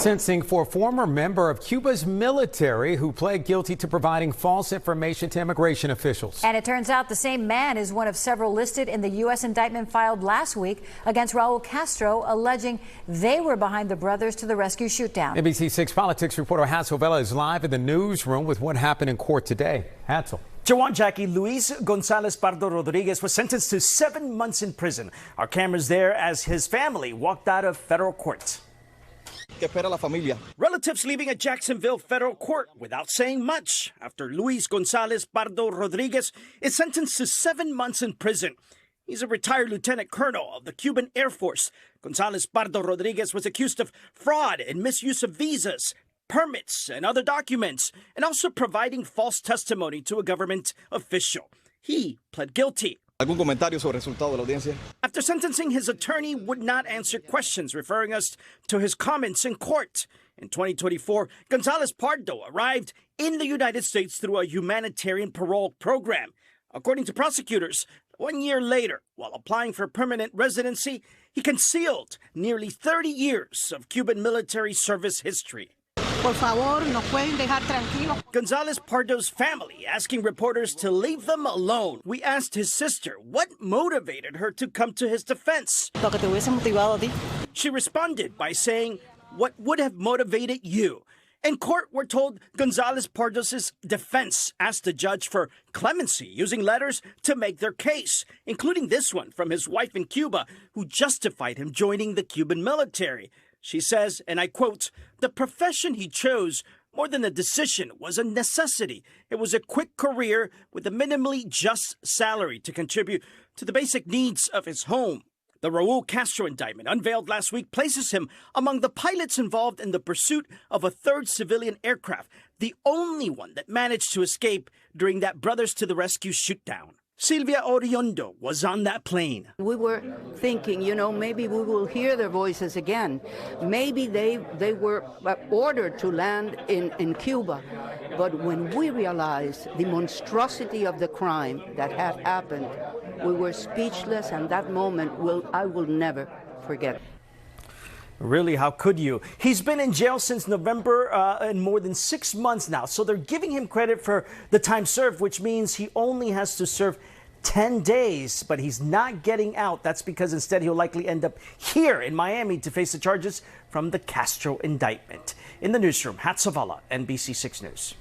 Sentencing for a former member of Cuba's military who pled guilty to providing false information to immigration officials. And it turns out the same man is one of several listed in the U.S. indictment filed last week against Raul Castro, alleging they were behind the Brothers to the Rescue shootdown. NBC6 politics reporter Hansel Vela is live in the newsroom with what happened in court today. Hansel. Jawan Jackie, Luis Gonzalez Pardo Rodriguez was sentenced to 7 months in prison. Our cameras there as his family walked out of federal court. Relatives leaving a Jacksonville federal court without saying much after Luis Gonzalez Pardo Rodriguez is sentenced to 7 months in prison. He's a retired lieutenant colonel of the Cuban Air Force. Gonzalez Pardo Rodriguez was accused of fraud and misuse of visas, permits, and other documents, and also providing false testimony to a government official. He pled guilty. After sentencing, his attorney would not answer questions, referring us to his comments in court. In 2024, Gonzalez Pardo arrived in the United States through a humanitarian parole program. According to prosecutors, 1 year later, while applying for permanent residency, he concealed nearly 30 years of Cuban military service history. Por favor, nos pueden dejar tranquilos. Gonzalez Pardo's family asking reporters to leave them alone. We asked his sister what motivated her to come to his defense. Lo que te hubiese motivado a ti. She responded by saying, "What would have motivated you?" In court, we're told Gonzalez Pardo's defense asked the judge for clemency, using letters to make their case, including this one from his wife in Cuba, who justified him joining the Cuban military. She says, and I quote, "The profession he chose, more than a decision, was a necessity. It was a quick career with a minimally just salary to contribute to the basic needs of his home." The Raul Castro indictment, unveiled last week, places him among the pilots involved in the pursuit of a third civilian aircraft, the only one that managed to escape during that Brothers to the Rescue shootdown. Silvia Oriondo was on that plane. We were thinking, maybe we will hear their voices again. Maybe they were ordered to land in Cuba. But when we realized the monstrosity of the crime that had happened, we were speechless, and that moment I will never forget. Really, how could you? He's been in jail since November in more than 6 months now. So they're giving him credit for the time served, which means he only has to serve 10 days. But he's not getting out. That's because instead he'll likely end up here in Miami to face the charges from the Castro indictment. In the newsroom, Hatzavala, NBC6 News.